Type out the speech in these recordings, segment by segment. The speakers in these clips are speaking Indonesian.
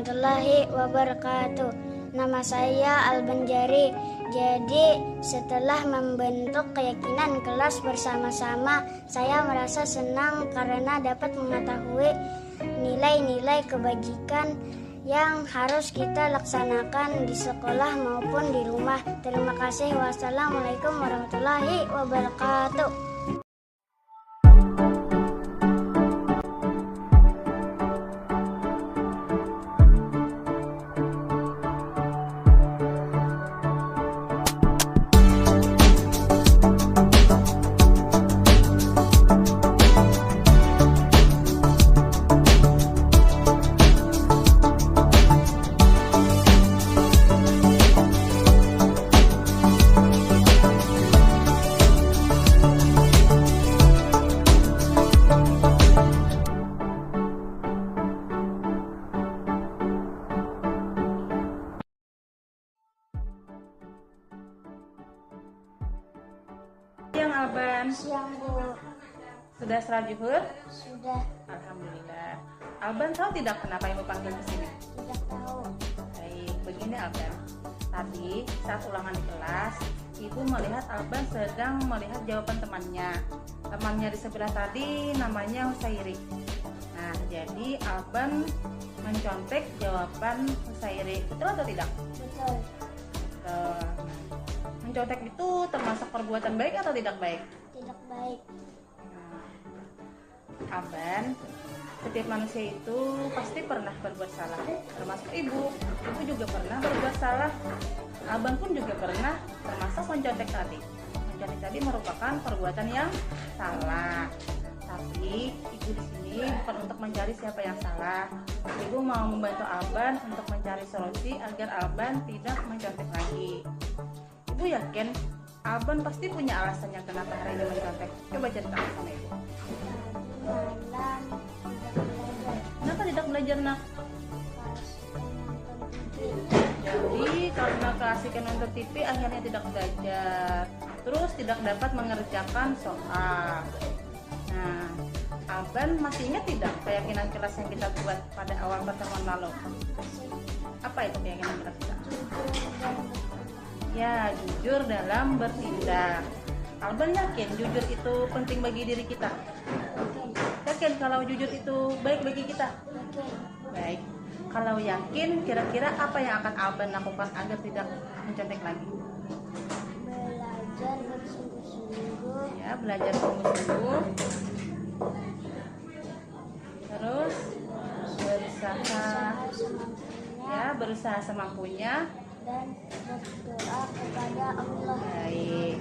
warahmatullahi wabarakatuh. Nama saya Albanjari. Jadi setelah membentuk keyakinan kelas bersama-sama, saya merasa senang karena dapat mengetahui nilai-nilai kebajikan yang harus kita laksanakan di sekolah maupun di rumah. Terima kasih. Wassalamualaikum warahmatullahi wabarakatuh. Siang Alban. Siang, Bu. Sudah sholat zuhur? Sudah. Alhamdulillah. Alban tahu tidak kenapa ibu panggil ke sini? Tidak tahu. Baik, begini Alban. Tadi saat ulangan di kelas, ibu melihat Alban sedang melihat jawaban temannya. Temannya di sebelah tadi namanya Husairi. Nah, jadi Alban mencontek jawaban Husairi. Betul atau tidak? Betul. Mencontek itu termasuk perbuatan baik atau tidak baik? Tidak baik. Alban, setiap manusia itu pasti pernah berbuat salah, termasuk ibu. Ibu juga pernah berbuat salah. Alban pun juga pernah, termasuk mencontek tadi. Mencontek tadi merupakan perbuatan yang salah. Tapi ibu di sini bukan untuk mencari siapa yang salah. Ibu mau membantu Alban untuk mencari solusi agar Alban tidak mencontek lagi. Ibu yakin Alban pasti punya alasannya kenapa hari ini mencontek. Coba ceritakan sama ibu. Malam tidak belajar. Kenapa tidak belajar, nak? Pas nonton TV. Jadi karena keasikan nonton TV akhirnya tidak belajar. Terus tidak dapat mengerjakan soal. Nah, Alban masih ingat tidak keyakinan kelas yang kita buat pada awal pertemuan lalu? Apa itu keyakinan kelas kita? Ya, jujur dalam bertindak. Alban yakin jujur itu penting bagi diri kita. Yakin kalau jujur itu baik bagi kita? Baik. Kalau yakin, kira-kira apa yang akan Alban lakukan agar tidak mencontek lagi? Belajar bersungguh-sungguh. Ya, belajar sungguh-sungguh. Terus berusaha semampunya. Dan berdoa kepada Allah. Baik.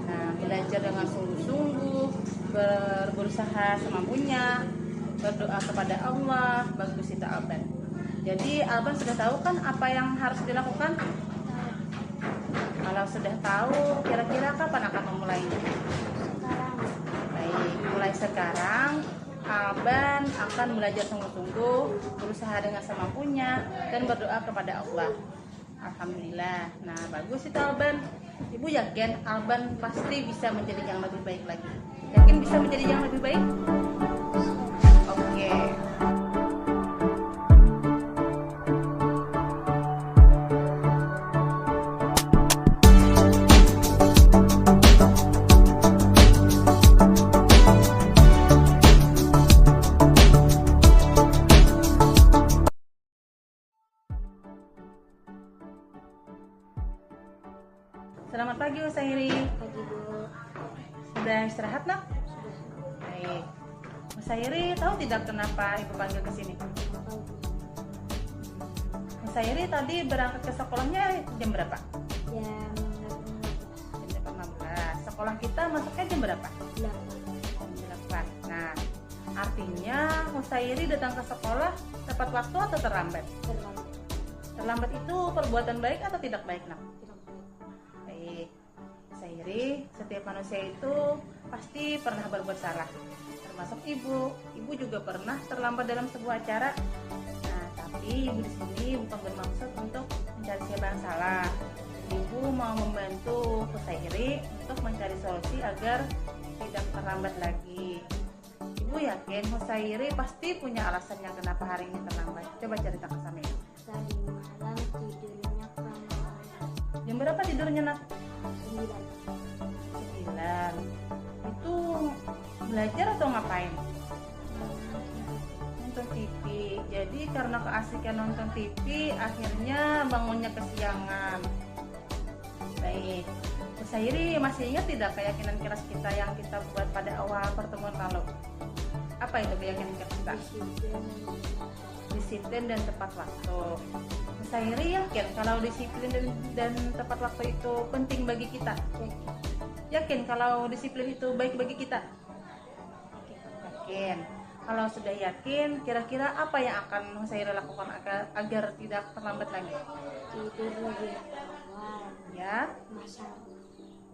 Nah, belajar dengan sungguh-sungguh, berusaha semampunya, berdoa kepada Allah. Bagus itu Alban. Jadi Alban sudah tahu kan apa yang harus dilakukan? Kalau sudah tahu, kira-kira kapan akan memulainya? Sekarang. Baik, mulai sekarang Alban akan belajar sungguh-sungguh, berusaha dengan semampunya, dan berdoa kepada Allah. Alhamdulillah. Nah, bagus itu Alban. Ibu yakin Alban pasti bisa menjadi yang lebih baik lagi. Yakin bisa menjadi yang lebih baik? Oke. Selamat pagi Husairi. Pagi, Bu. Sudah istirahat, nak? Baik. Husairi tahu tidak kenapa ibu panggil ke sini? Husairi tadi berangkat ke sekolahnya jam berapa? Jam Jam 15. Sekolah kita masuknya jam berapa? 8. Jam 8. Nah, artinya Husairi datang ke sekolah tepat waktu atau terlambat? Terlambat. Terlambat itu perbuatan baik atau tidak baik, nak? Tidak baik. Baik. Husairi, setiap manusia itu pasti pernah berbuat salah, termasuk ibu. Ibu juga pernah terlambat dalam sebuah acara. Nah, tapi ibu di sini bukan bermaksud untuk mencari siapa yang salah. Ibu mau membantu Husairi untuk mencari solusi agar tidak terlambat lagi. Ibu Ibu yakin Husairi pasti punya alasannya kenapa hari ini terlambat. Coba cerita ke kami. Tadi malam tidurnya kelamaan. Jam berapa tidurnya, Nak? 9. 9. Itu belajar atau ngapain? Nonton TV. Jadi karena keasikan nonton TV, akhirnya bangunnya kesiangan. Baik. Husairi masih ingat tidak keyakinan keras kita yang kita buat pada awal pertemuan lalu? Apa itu keyakinan keras kita? Disiplin dan tepat waktu. Husairi yakin kalau disiplin dan tepat waktu itu penting bagi kita? Yakin kalau disiplin itu baik bagi kita? Yakin. Kalau sudah yakin, kira-kira apa yang akan Husairi lakukan agar tidak terlambat lagi? Tidur lebih awal. Ya,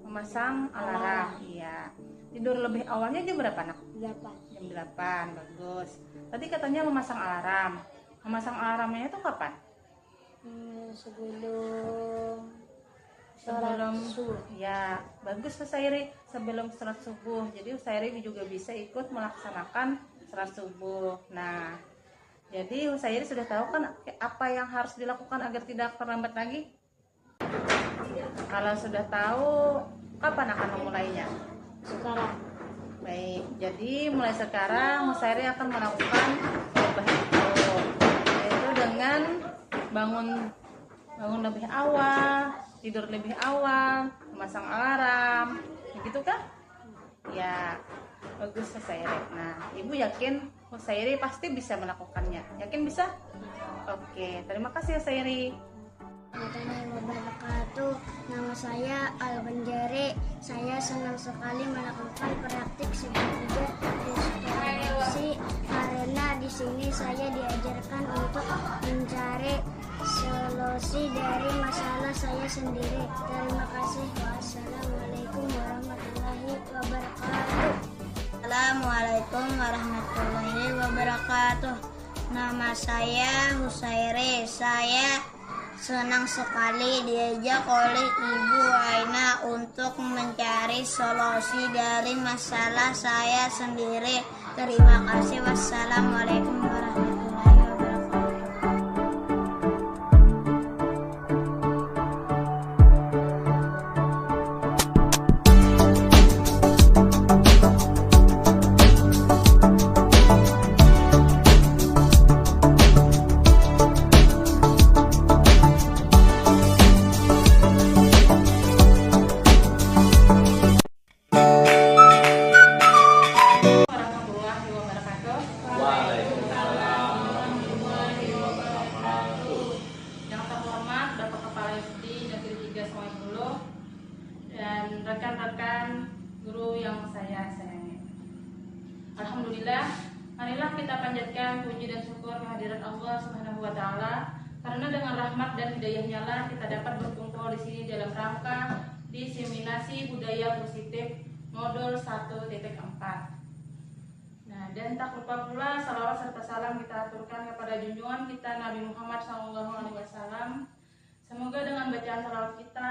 memasang alarm. Alarm. Iya. Tidur lebih awalnya jam berapa, Nak? 8. Jam 8, bagus. Tadi katanya memasang alarm. Memasang alarmnya itu kapan? Sebelum subuh. Ya, bagus Husairi, sebelum sholat subuh. Jadi Husairi juga bisa ikut melaksanakan sholat subuh. Nah, jadi Husairi sudah tahu kan apa yang harus dilakukan agar tidak terlambat lagi? Kalau sudah tahu, kapan akan memulainya? Sekarang. Baik, jadi mulai sekarang Husairi akan melakukan perubahan itu, yaitu dengan bangun lebih awal, tidur lebih awal, memasang alarm, begitu kan? Ya, bagus Husairi. Nah, Ibu yakin Husairi pasti bisa melakukannya. Yakin bisa? Oke, terima kasih Husairi. Warahmatullahi wabarakatuh. Nama saya Al-Banjari. Saya senang sekali melakukan praktik segitiga restorasi karena di sini saya diajarkan untuk mencari solusi dari masalah saya sendiri. Terima kasih. Wassalamualaikum warahmatullahi wabarakatuh. Assalamualaikum warahmatullahi wabarakatuh. Nama saya Husairi. Saya senang sekali diajak oleh Ibu Aina untuk mencari solusi dari masalah saya sendiri. Terima kasih. Wassalamualaikum warahmatullahi wabarakatuh. Warahmatullahi wabarakatuh. Waalaikumsalam warahmatullahi wabarakatuh. Yang terhormat Bapak Kepala SD Negeri 3 Sungai Buloh dan rekan-rekan guru yang saya sayangi. Alhamdulillah, marilah kita panjatkan puji dan syukur kehadirat Allah Subhanahu wa taala karena dengan rahmat dan hidayahnya lah kita dapat berkumpul di sini dalam rangka diseminasi budaya positif modul 1.4. Nah, dan tak lupa pula salawat serta salam kita aturkan kepada junjungan kita Nabi Muhammad SAW. Semoga dengan bacaan salawat kita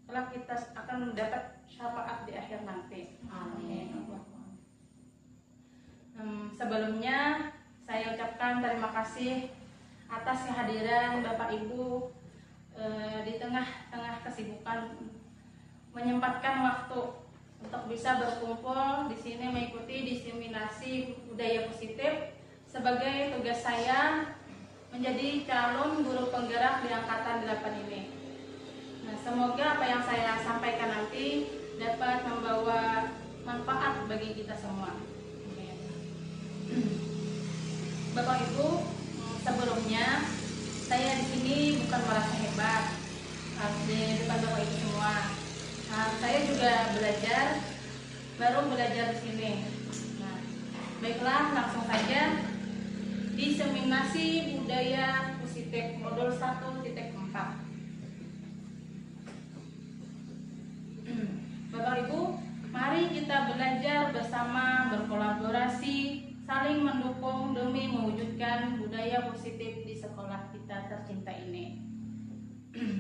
kelak kita akan mendapat syafaat di akhir nanti. Amin. Sebelumnya saya ucapkan terima kasih atas kehadiran Bapak Ibu di tengah-tengah kesibukan menyempatkan waktu untuk bisa berkumpul di sini mengikuti diseminasi budaya positif sebagai tugas saya menjadi calon guru penggerak di angkatan 8 ini. Nah, semoga apa yang saya sampaikan nanti dapat membawa manfaat bagi kita semua. Bapak Ibu, sebelumnya saya di sini bukan merasa hebat di depan Bapak Ibu semua. Nah, saya juga baru belajar di sini. Nah, baiklah, langsung saja diseminasi budaya positif modul 1.4. Bapak Ibu, mari kita belajar bersama, berkolaborasi, saling mendukung demi mewujudkan budaya positif di sekolah kita tercinta ini.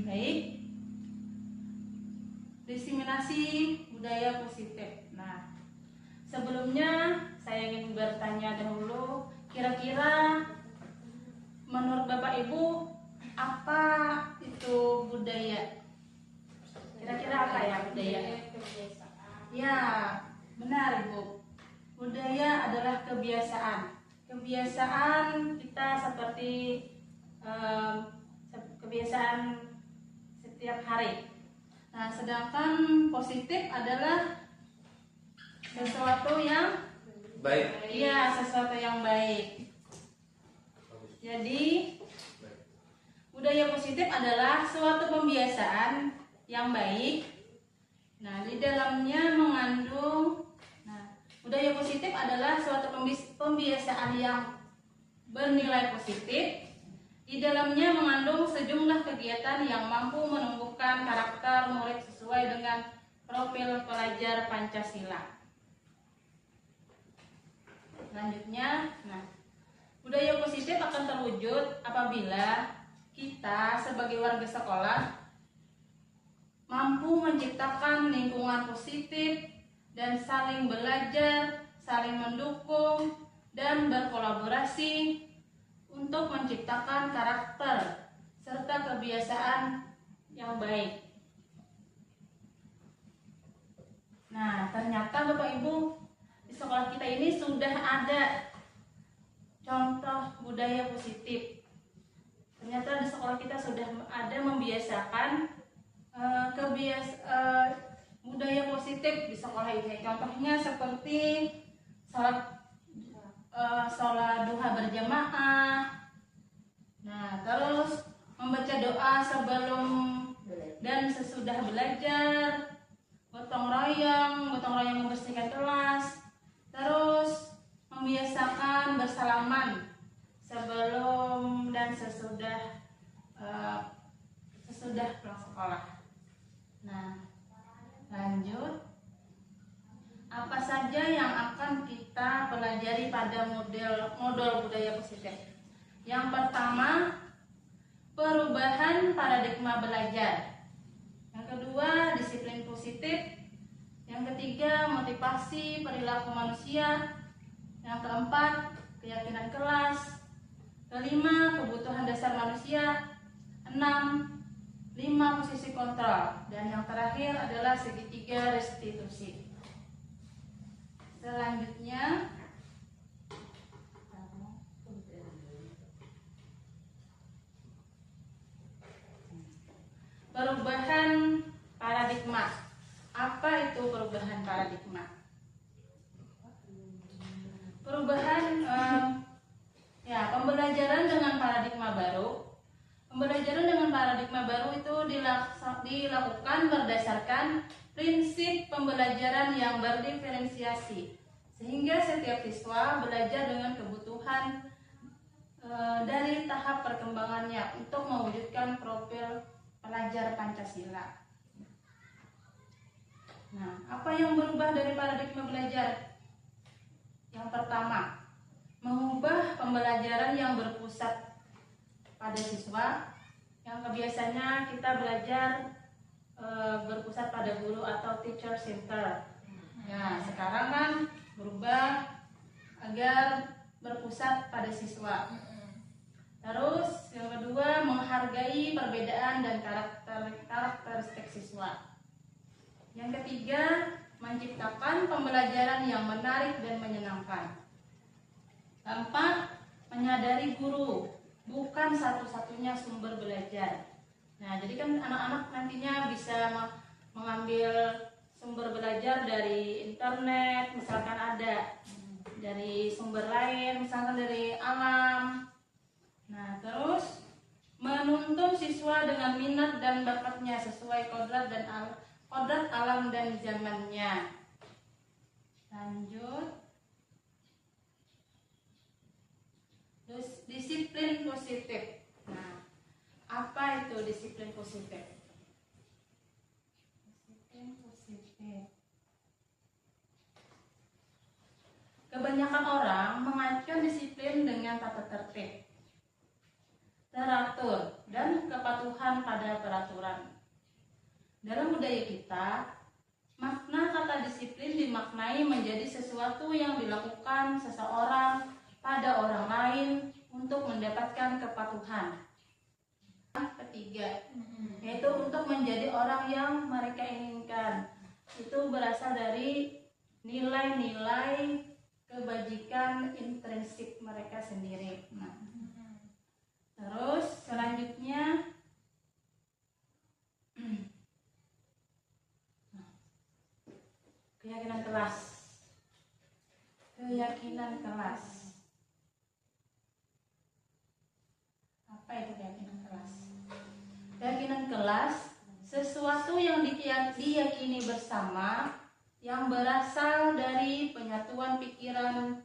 Baik. Diseminasi budaya positif. Nah, Sebelumnya saya ingin bertanya dahulu, kira-kira menurut Bapak Ibu apa itu budaya? Kira-kira apa ya budaya? Ya, benar Ibu. Budaya adalah kebiasaan. Kebiasaan kita seperti kebiasaan setiap hari. Nah, sedangkan positif adalah sesuatu yang Baik. iya, sesuatu yang baik. Jadi, budaya positif adalah suatu pembiasaan yang baik. Nah, di dalamnya mengandung budaya positif adalah suatu pembiasaan yang bernilai positif. Di dalamnya mengandung sejumlah kegiatan yang mampu menumbuhkan karakter murid sesuai dengan profil pelajar Pancasila. Selanjutnya, budaya positif akan terwujud apabila kita sebagai warga sekolah mampu menciptakan lingkungan positif dan saling belajar, saling mendukung, dan berkolaborasi untuk menciptakan karakter serta kebiasaan yang baik. Nah, ternyata Bapak Ibu, di sekolah kita ini sudah ada contoh budaya positif. Ternyata di sekolah kita sudah ada membiasakan budaya positif di sekolah ini. Contohnya seperti sholat duha berjamaah. Nah, terus membaca doa sebelum dan sesudah belajar, gotong royong membersihkan kelas, terus membiasakan bersalaman sebelum dan sesudah pulang sekolah. Nah, lanjut. Apa saja yang akan kita pelajari pada modul budaya positif? Yang pertama, perubahan paradigma belajar. Yang kedua, disiplin positif. Yang ketiga, motivasi perilaku manusia. Yang keempat, keyakinan kelas. Kelima, kebutuhan dasar manusia. 6, 5 posisi kontrol. Dan yang terakhir adalah segitiga restitusi. Selanjutnya, perubahan paradigma. Apa itu perubahan paradigma? Pembelajaran dengan paradigma baru. Pembelajaran dengan paradigma baru itu dilakukan berdasarkan prinsip pembelajaran yang berdiferensiasi, sehingga setiap siswa belajar dengan kebutuhan dari tahap perkembangannya untuk mewujudkan profil pelajar Pancasila. Nah, apa yang berubah dari paradigma belajar? Yang pertama, mengubah pembelajaran yang berpusat pada siswa, yang biasanya kita belajar berpusat pada guru atau teacher center. Nah, sekarang kan berubah agar berpusat pada siswa. Terus yang kedua, menghargai perbedaan dan karakteristik siswa. Yang ketiga, menciptakan pembelajaran yang menarik dan menyenangkan. Keempat, menyadari guru bukan satu-satunya sumber belajar. Nah, jadi kan anak-anak nantinya bisa mengambil sumber belajar dari internet, misalkan ada dari sumber lain, misalkan dari alam. Nah, terus menuntun siswa dengan minat dan bakatnya sesuai kodrat alam dan zamannya. Lanjut. Disiplin positif. Nah, apa itu disiplin positif? Disiplin positif. Kebanyakan orang mengaitkan disiplin dengan tata tertib, teratur, dan kepatuhan pada peraturan. Dalam budaya kita, makna kata disiplin dimaknai dimaknai menjadi sesuatu yang dilakukan seseorang pada orang lain untuk mendapatkan kepatuhan. Ketiga, yaitu untuk menjadi orang yang mereka inginkan. Itu berasal dari nilai-nilai kebajikan intrinsik mereka sendiri. Nah, terus selanjutnya keyakinan kelas. Keyakinan kelas. Apa itu keyakinan kelas? Keyakinan kelas sesuatu yang diyakini bersama yang berasal dari penyatuan pikiran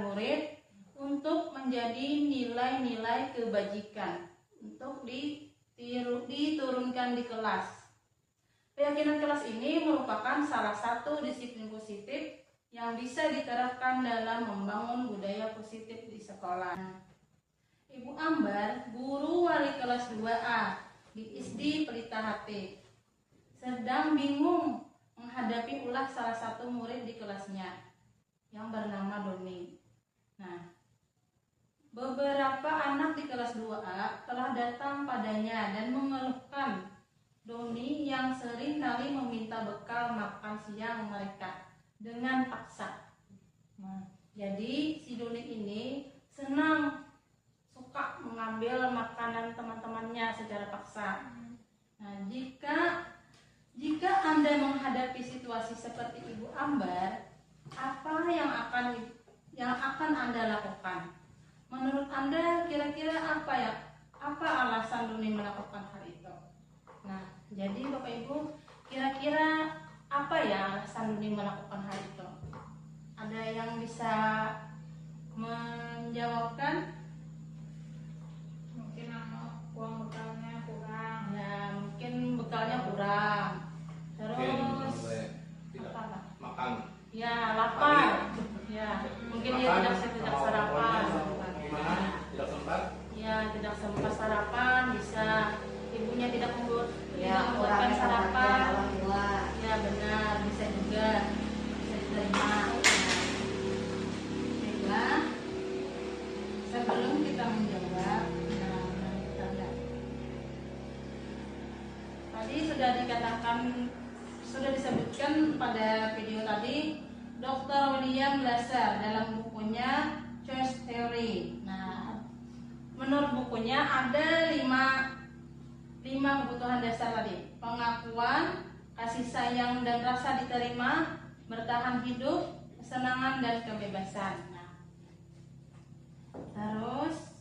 murid untuk menjadi nilai-nilai kebajikan untuk diturunkan di kelas. Keyakinan kelas ini merupakan salah satu disiplin positif yang bisa diterapkan dalam membangun budaya positif di sekolah. Ibu Ambar, guru wali kelas 2A di SD Pelita HP, sedang bingung menghadapi ulah salah satu murid di kelasnya yang bernama Doni. Nah, beberapa anak di kelas 2A telah datang padanya dan mengeluhkan Doni yang sering kali meminta bekal makan siang mereka dengan paksa. Nah, jadi si Doni ini suka mengambil makanan teman-temannya secara paksa. Nah, jika Anda menghadapi situasi seperti Ibu Ambar, apa yang akan Anda lakukan? Menurut Anda kira-kira apa alasan Doni melakukan hal itu? Nah, jadi Bapak Ibu, kira-kira apa ya alasan Doni melakukan hal itu? Ada yang bisa menjawabkan? Mungkin uang bekalnya kurang. Ya, mungkin bekalnya kurang. Terus tidak makan. Ya, lapar. Ya, mungkin dia tidak sarapan. Gimana? Tidak sempat? Ya, tidak sempat sarapan, bisa ibunya tidak membuatkan kurangnya sarapan. orang tua. Ya, benar, bisa juga bisa diterima. Baiklah, sebelum kita menjawab, kita lihat. Tadi sudah disebutkan pada video tadi, Dr. William Glasser dalam bukunya Choice Theory. Nah, menurut bukunya ada lima kebutuhan dasar tadi: pengakuan, kasih sayang dan rasa diterima, bertahan hidup, kesenangan dan kebebasan. Nah, terus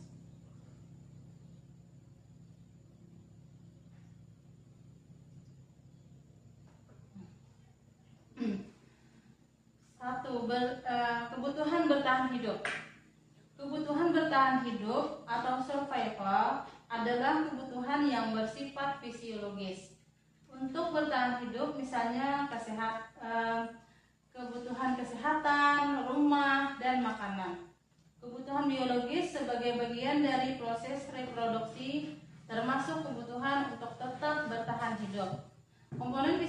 kebutuhan bertahan hidup. Kebutuhan bertahan hidup atau survival adalah kebutuhan yang bersifat fisiologis. Untuk bertahan hidup, misalnya kebutuhan kesehatan, rumah, dan makanan. Kebutuhan biologis sebagai bagian dari proses reproduksi, termasuk kebutuhan untuk tetap bertahan hidup. Komponen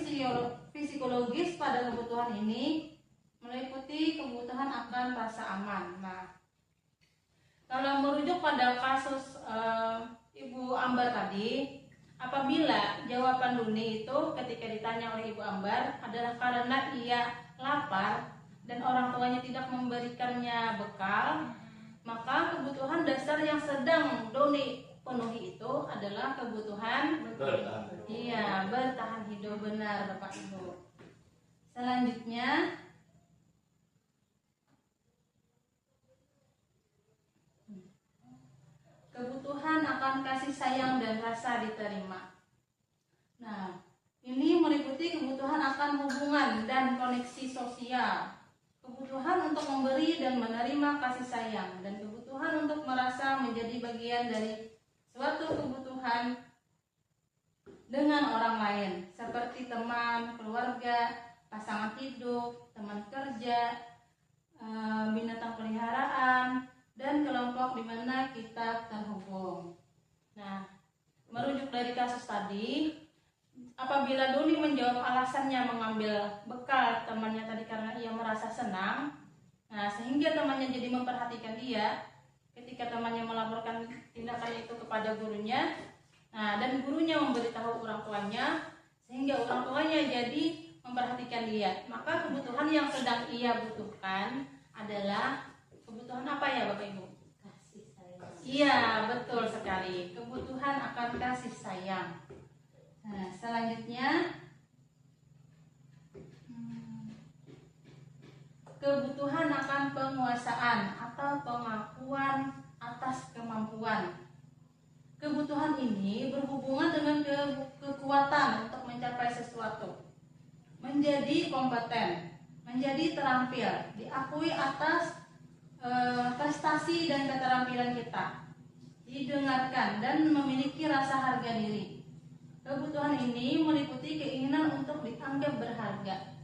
psikologis pada kebutuhan ini meliputi kebutuhan akan rasa aman. Nah, kalau merujuk pada kasus Ibu Ambar tadi, apabila jawaban Doni itu ketika ditanya oleh Ibu Ambar adalah karena ia lapar dan orang tuanya tidak memberikannya bekal, maka kebutuhan dasar yang sedang Doni penuhi itu adalah kebutuhan bertahan hidup. Benar, Bapak Ibu. Selanjutnya, kebutuhan akan kasih sayang dan rasa diterima. Nah, ini meliputi kebutuhan akan hubungan dan koneksi sosial, kebutuhan untuk memberi dan menerima kasih sayang, dan kebutuhan untuk merasa menjadi bagian dari suatu kebutuhan dengan orang lain, seperti teman, keluarga, pasangan hidup, teman kerja, binatang peliharaan, dan kelompok di mana kita terhubung. Nah, merujuk dari kasus tadi, apabila Doni menjawab alasannya mengambil bekal temannya tadi karena ia merasa senang, nah sehingga temannya jadi memperhatikan dia ketika temannya melaporkan tindakan itu kepada gurunya, nah dan gurunya memberitahu orang tuanya sehingga orang tuanya jadi memperhatikan dia, maka kebutuhan yang sedang ia butuhkan adalah kebutuhan apa ya Bapak Ibu? Kasih sayang. Iya, betul sekali. Kebutuhan akan kasih sayang. Nah, selanjutnya kebutuhan akan penguasaan atau pengakuan atas kemampuan. Kebutuhan ini berhubungan dengan kekuatan untuk mencapai sesuatu, menjadi kompeten, menjadi terampil, diakui atas prestasi dan keterampilan kita, didengarkan dan memiliki rasa harga diri. Kebutuhan ini meliputi keinginan untuk dianggap berharga,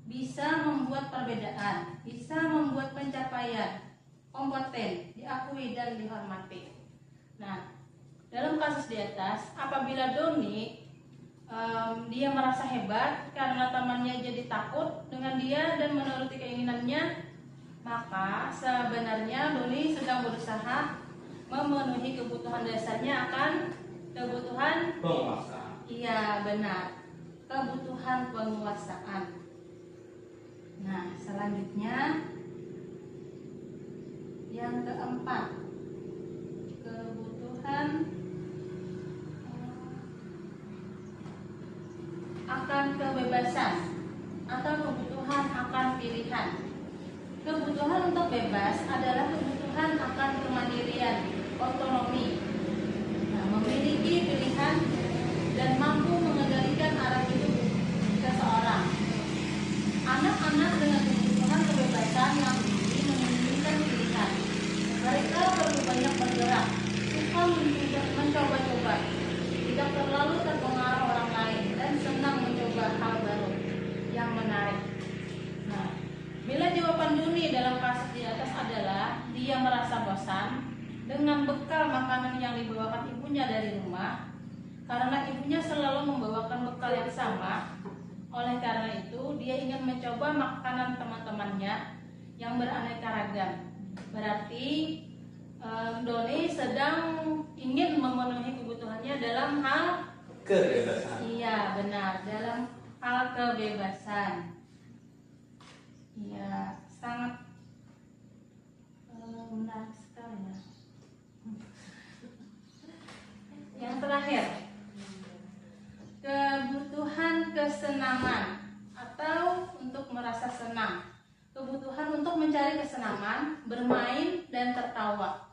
bisa membuat perbedaan, bisa membuat pencapaian, kompeten, diakui dan dihormati. Nah, dalam kasus di atas, apabila Doni dia merasa hebat karena temannya jadi takut dengan dia dan menuruti keinginannya, maka sebenarnya Doni sedang berusaha memenuhi kebutuhan dasarnya akan kebutuhan Penguasaan. iya benar, kebutuhan penguasaan. Nah, selanjutnya yang keempat, kebutuhan akan kebebasan atau kebutuhan akan pilihan. Kebutuhan untuk bebas adalah kebutuhan akan kemandirian, otonomi, memiliki pilihan dan mampu mengendalikan arah hidup seseorang. Anak-anak dengan kebutuhan kebebasan yang tinggi menginginkan pilihan. Mereka perlu banyak bergerak, suka mencoba-coba, tidak terlalu terpengaruh orang lain, dan senang mencoba hal baru yang menarik. Nah, bila jawaban Doni dalam kasus di atas adalah dia merasa bosan dengan bekal makanan yang dibawakan ibunya dari rumah, karena ibunya selalu membawakan bekal yang sama. Oleh karena itu, dia ingin mencoba makanan teman-temannya yang beraneka ragam. Berarti Doni sedang ingin memenuhi kebutuhannya dalam hal Kebebasan. iya benar, dalam hal kebebasan. Iya, sangat menarik sekali ya. Yang terakhir, kebutuhan kesenangan atau untuk merasa senang. Kebutuhan untuk mencari kesenangan, bermain dan tertawa.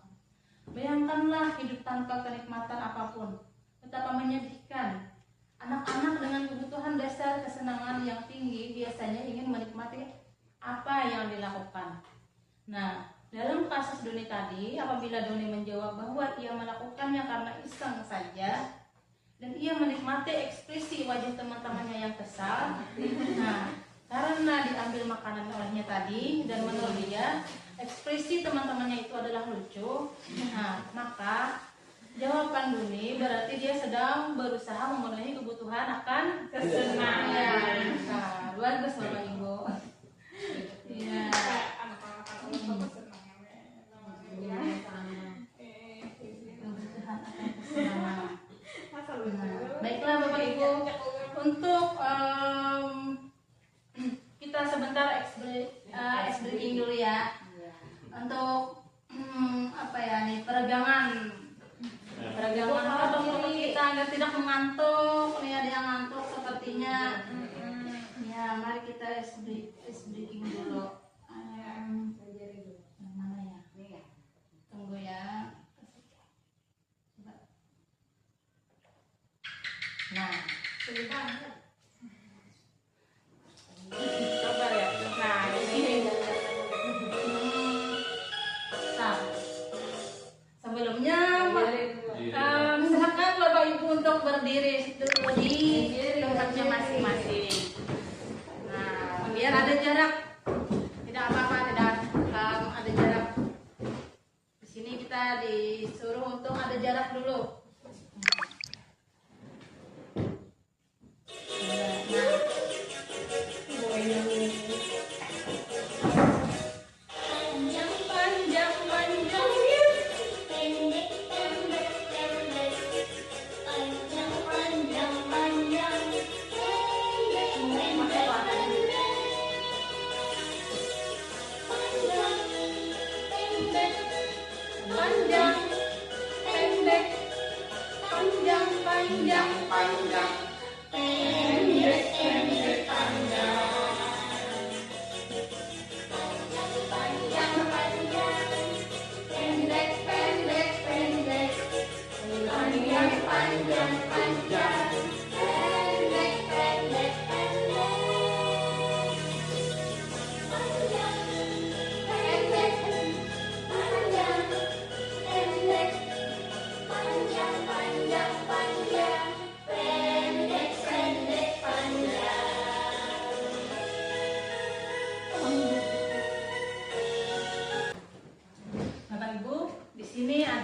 Bayangkanlah hidup tanpa kenikmatan apapun, betapa menyedihkan. Anak-anak dengan kebutuhan dasar kesenangan yang tinggi biasanya ingin menikmati apa yang dilakukan. Nah, dalam kasus Doni tadi, apabila Doni menjawab bahwa ia melakukannya karena iseng saja dan ia menikmati ekspresi wajah teman-temannya yang kesal, nah, karena diambil makanan olehnya tadi dan menurut dia ekspresi teman-temannya itu adalah lucu, nah, maka jawaban Doni berarti dia sedang berusaha memenuhi kebutuhan akan kesenangan. Nah, bagus Bapak Ibu. Ya. Baiklah Bapak Ibu, untuk kita sebentar ice breaking dulu ya. Untuk apa ya nih, peregangan otot kita agar tidak mengantuk. Nih ada yang ngantuk sepertinya. Ya, mari kita ice breaking dulu. Yang mana ya? Tunggu ya. Nah, coba ya. Nah, di sini. Nah, sebelumnya silakan Bapak Ibu untuk berdiri dulu di tempatnya masing-masing. Nah, biar ada jarak. Tidak apa-apa, tidak ada jarak. Di sini kita disuruh untuk ada jarak dulu.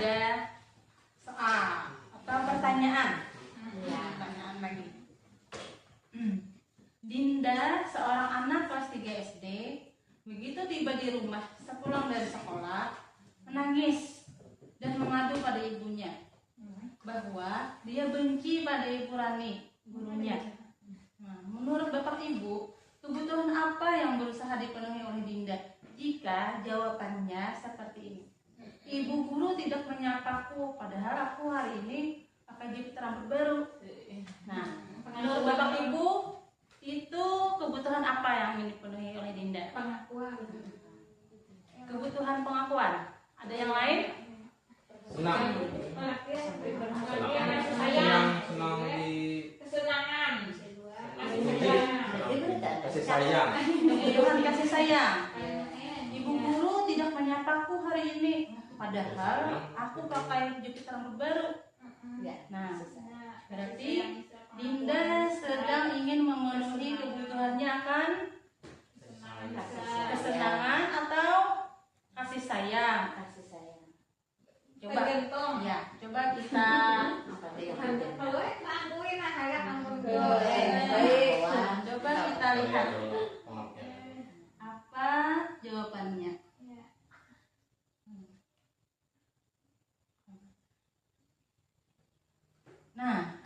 ada soal atau pertanyaan. Pertanyaan lagi. Dinda, seorang anak kelas 3 SD, begitu tiba di rumah sepulang dari sekolah, menangis dan mengadu pada ibunya bahwa dia benci pada Ibu Rani, gurunya. Nah, menurut Bapak Ibu, kebutuhan apa yang berusaha dipenuhi oleh Dinda jika jawabannya seperti ini? Ibu guru tidak menyapaku, padahal aku hari ini pakai jepit rambut baru. Nah, menurut Bapak Ibu, itu kebutuhan apa yang ingin dipenuhi oleh Dinda? Pengakuan. Kebutuhan pengakuan. Ada yang lain? Senang. Senang di Kesenangan. kasih sayang. Kebutuhan kasih sayang. Ibu guru tidak menyapaku hari ini, padahal aku pakai jepit rambut baru. Nah, berarti Dinda sedang ingin memenuhi kebutuhannya akan kesenangan atau kasih sayang. Coba, ya, coba kita coba kita lihat apa jawabannya. Nah,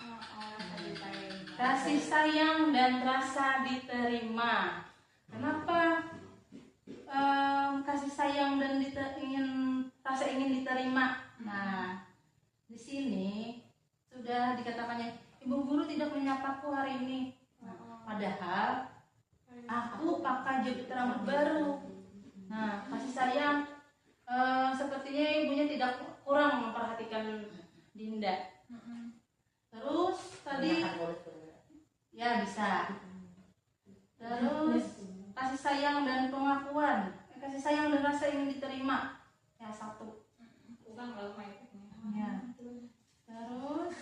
kasih sayang dan rasa diterima. Kenapa kasih sayang dan rasa ingin diterima? Nah, di sini sudah dikatakannya ibu guru tidak menyapaku hari ini. Nah, padahal aku pakai jepit rambut baru. Nah, kasih sayang sepertinya ibunya tidak kurang memperhatikan Dinda. Terus tadi ya bisa. Terus kasih sayang dan pengakuan, kasih sayang dan rasa ingin diterima. Ya, satu. Ya. Terus,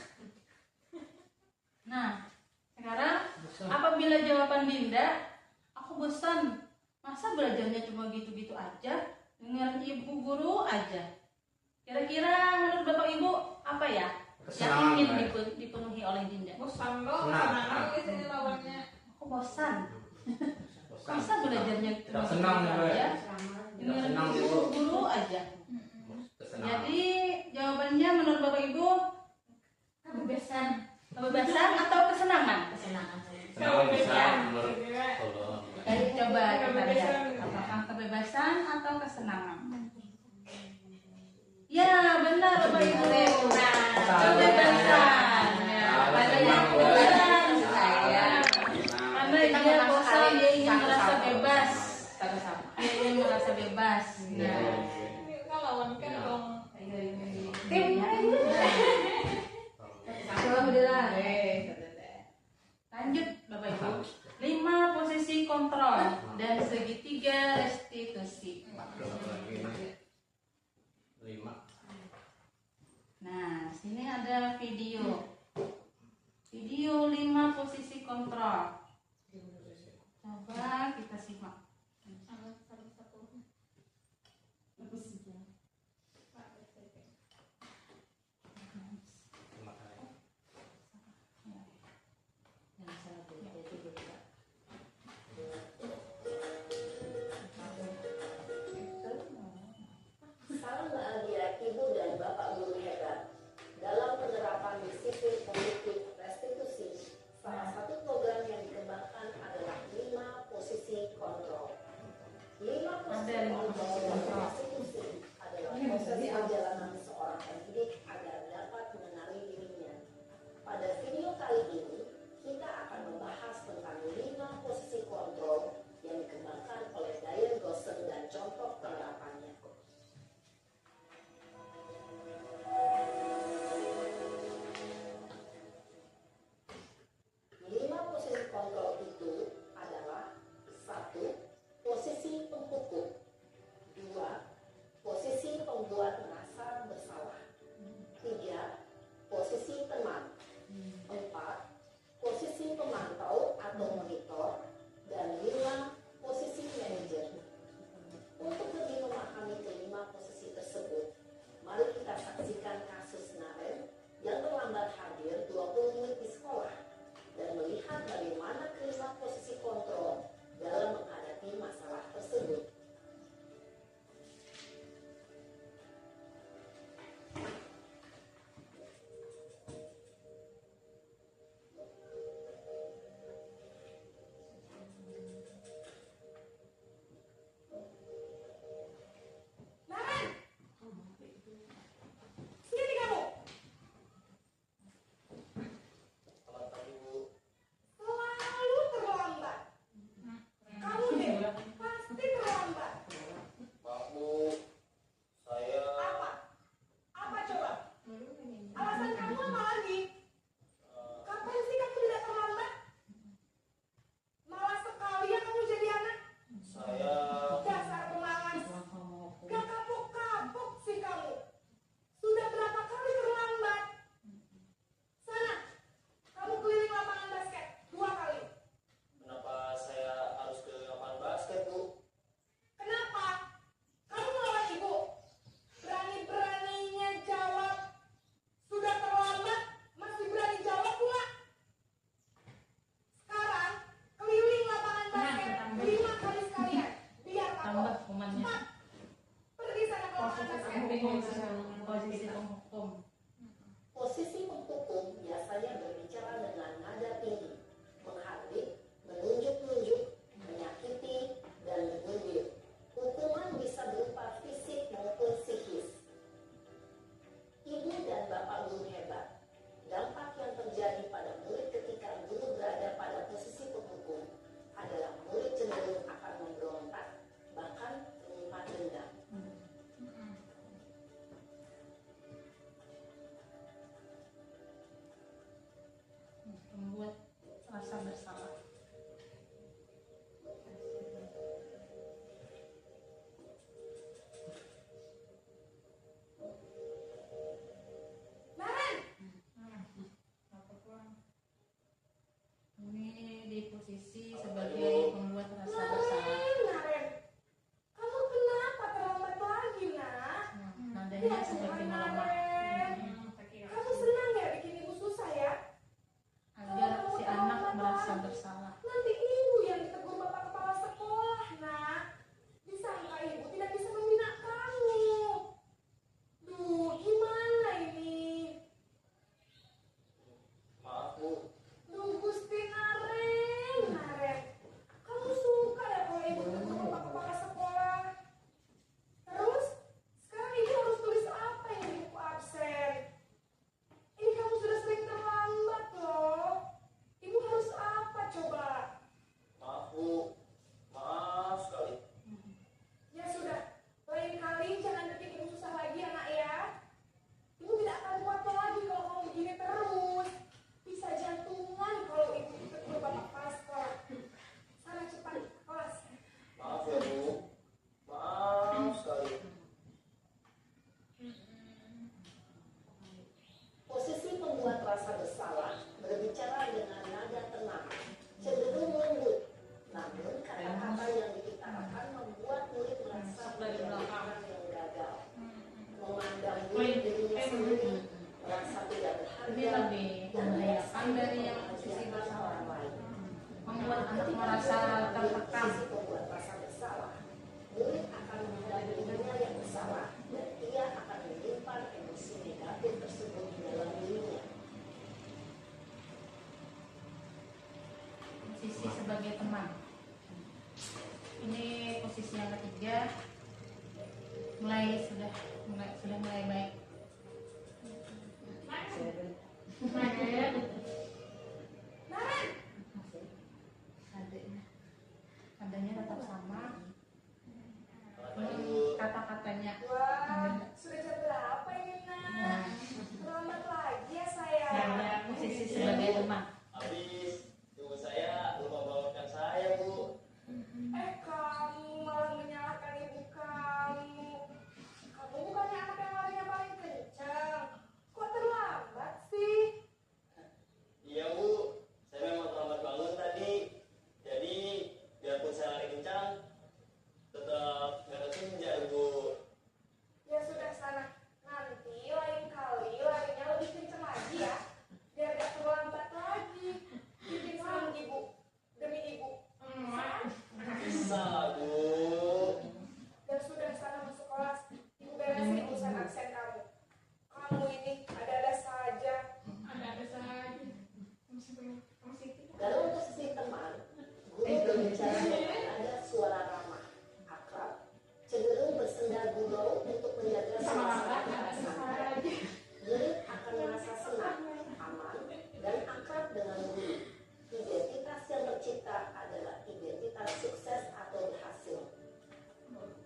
nah, sekarang apabila jawaban Dinda, aku bosan, masa belajarnya cuma gitu-gitu aja, dengerin ibu guru aja. Kira-kira menurut Bapak Ibu apa ya yang ingin dipenuhi oleh Dinda? Bosan loh, senang ini lawannya. Aku bosan. Masa belajarnya cuma senang gitu juga aja, ya. dengerin Senang ibu gitu. guru aja. Kesenangan. Jadi jawabannya menurut Bapak Ibu kebebasan atau kesenangan? Senang bisa menurut Allah. Coba kita lihat apakah kebebasan atau kesenangan. Ya, benar Bapak Ibu. Kebebasan. Ya, pada yang bosan saya. Karena dia bosan, dia ingin merasa bebas. Dia ingin merasa bebas. Nah, lanjut Bapak Ibu. 5 posisi kontrol dan segitiga restitusi. 5. Nah, sini ada video. Video 5 posisi kontrol. Coba kita simak. Salam bahagia Ibu dan Bapak Guru hebat. Dalam penerapan disiplin politik restitusi, salah satu program yang dikembangkan membuat rasa bersalah, berbicara dengan nada tenang, cenderung lembut. Namun kata-kata yang diutarakan membuat murid merasa menjadi yang gagal, memandang dirinya sendiri, merasa tidak Ini berharga, lebih membahayakan dari yang posisi bersalah, membuat anak merasa tertekan. Sisi pembuat rasa bersalah, murid akan menganggap dirinya yang bersalah dan ia akan menyimpan emosi negatif tersebut di dalam dirinya. Posisi sebagai teman. Ini posisi yang ketiga, sudah mulai baik. Adanya tetap sama. Kata-katanya. Wah, sudah jam berapa ini, Nak? Selamat lagi ya, sayang. Ada posisi sebagai teman. Habis ibu saya lupa bangunkan saya, Bu. Kamu malah menyalahkan ibu kamu. Kamu bukannya anak yang larinya paling kencang. Kok terlambat sih? Iya, Bu. Saya memang terlambat bangun tadi. Jadi, biarpun saya lari kencang, tetap nggak kesenja, Bu. Ya sudah sana. Nanti lain kali larinya lebih kencang lagi ya. Biar gak terlambat lagi. Bikin senang ibu. Demi ibu. Bisa, Bu. Dan sudah sana masuk kelas. Ibu beresin urusan absen kamu. Kamu ini ada-ada saja. Ada saja. Dalam posisi teman, guru berbicara dengan nada suara ramah, akrab, cenderung bersenda gurau untuk menjaga suasana santai. Murid akan merasa senang, aman, dan akrab dengan guru. Identitas yang tercipta adalah identitas sukses atau berhasil.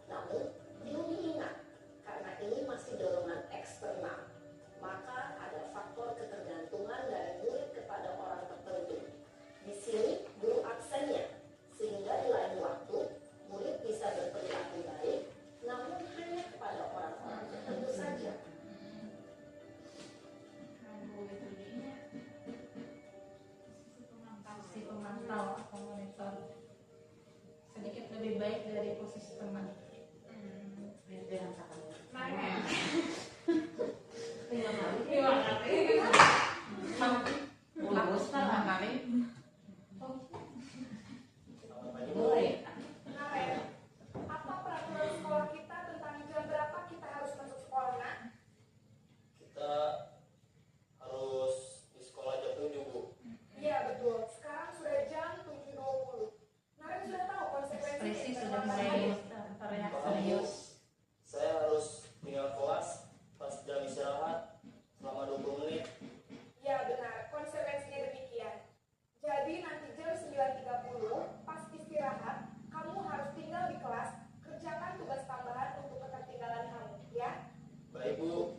Namun, perlu diingat, karena ini masih dorongan eksternal, maka ada faktor ketergantungan dari murid kepada orang tertentu. Di sini, guru absennya, sehingga di lain waktu, murid bisa berperilaku baik, namun hanya kepada orang-orang tertentu saja. Posisi pemantau atau monitor sedikit lebih baik dari posisi teman. Bagus lah kali. Selamat pagi, Bu. Naren, apa peraturan sekolah kita tentang jam berapa kita harus masuk sekolah, Nak? Kita harus di sekolah jam 7, Bu. Iya betul. Sekarang sudah jam 7.20. Naren sudah tahu konsekuensi Ekspresi sudah mulai terlihat serius. Saya harus tinggal kelas pas jam istirahat selama 20 menit. Ya benar, konsekuensinya demikian. Jadi nanti jam 9.30 pas istirahat, kamu harus tinggal di kelas, kerjakan tugas tambahan untuk ketertinggalan kamu, ya? Baik, Bu.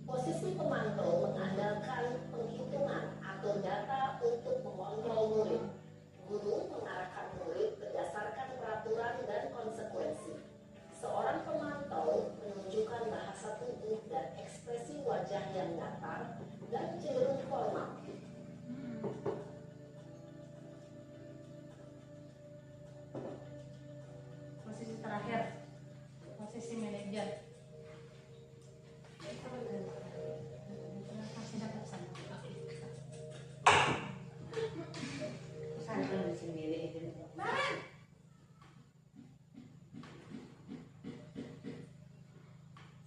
Posisi pemantau mengandalkan penghitungan atau data untuk mengontrol murid. Guru mengarahkan murid berdasarkan peraturan dan konsekuensi. Seorang pemantau menunjukkan bahasa tubuh dan ekspresi wajah yang datar dan cenderung formal. Posisi terakhir, posisi manajer. Kasih data pesan. Naren!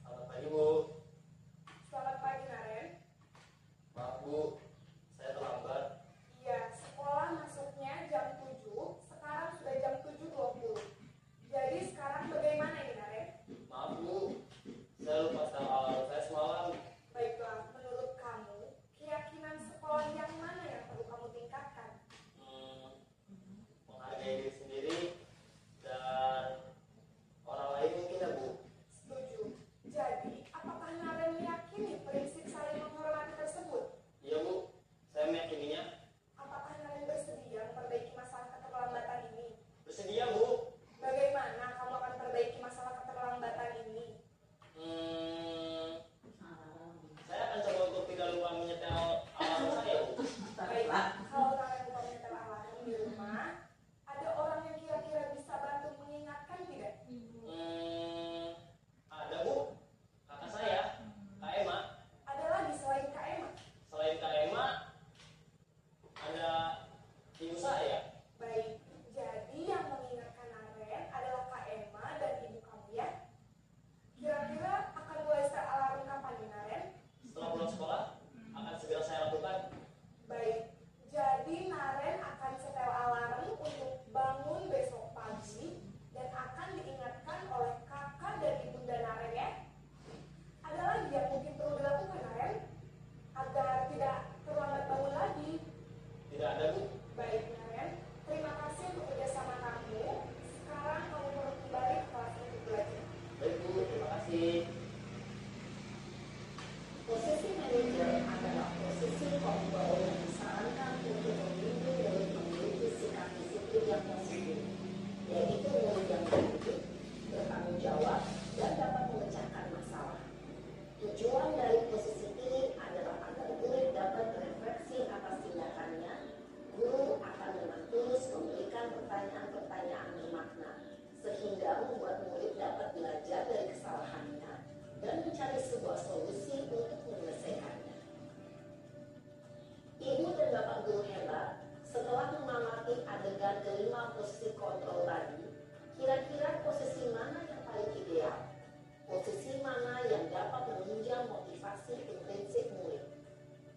Selamat pagi, Bu. Selamat pagi, Naren. Maaf, Bu. posisi intrinsik murid.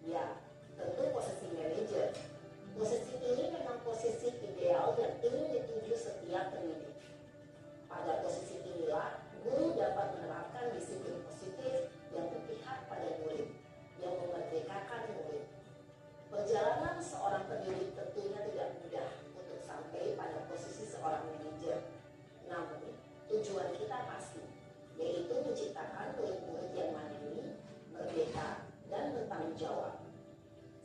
Ya, tentu posisi manajer. Posisi ini memang posisi ideal yang ingin dituju setiap pendidik. Pada posisi inilah, guru dapat menerapkan disiplin positif yang berpihak pada murid, yang memerdekakan murid. Perjalanan seorang pendidik tentunya tidak mudah untuk sampai pada posisi seorang manajer. Namun, tujuan kita pasti, yaitu menciptakan murid-murid yang mandiri, merdeka, dan bertanggung jawab.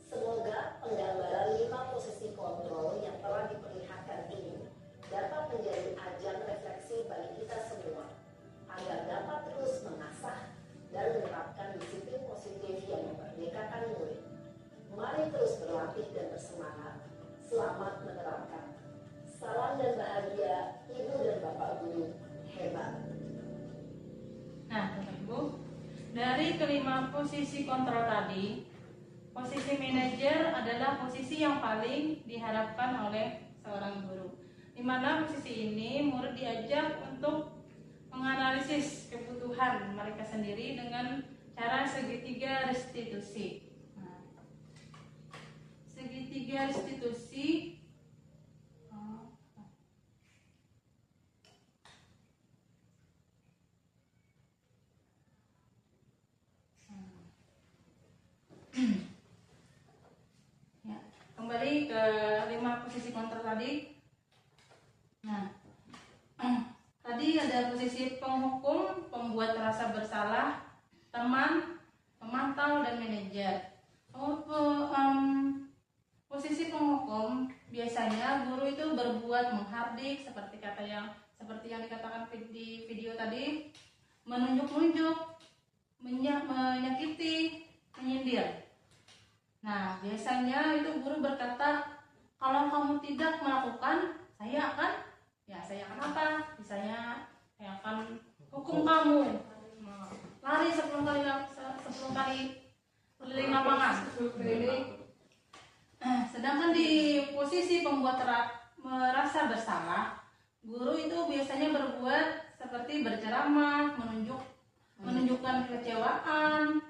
Semoga penggambaran 5 posisi kontrol yang telah diperlihatkan ini dapat menjadi ajang refleksi bagi kita semua, agar dapat terus mengasah dan menerapkan disiplin positif yang memerdekakan murid. Mari terus berlatih dan bersemangat. Selamat menerapkan. Salam dan bahagia, Ibu dan Bapak Guru hebat. Nah, Bapak Ibu, dari kelima posisi kontrol tadi, posisi manajer adalah posisi yang paling diharapkan oleh seorang guru. Di mana posisi ini murid diajak untuk menganalisis kebutuhan mereka sendiri dengan cara segitiga restitusi. Nah, segitiga restitusi ya, kembali ke 5 posisi kontrol tadi. Nah, tadi ada posisi penghukum, pembuat rasa bersalah, teman, pemantau, dan manajer. Posisi penghukum biasanya guru itu berbuat menghardik seperti yang dikatakan di video tadi, menunjuk-nunjuk, menyakiti, menyindir. Nah, biasanya itu guru berkata, kalau kamu tidak melakukan, saya akan apa? Misalnya saya akan hukum kamu. Lari 10 kali keliling lapangan. Sedangkan di posisi pembuat merasa bersalah, guru itu biasanya berbuat seperti berceramah, menunjukkan kekecewaan,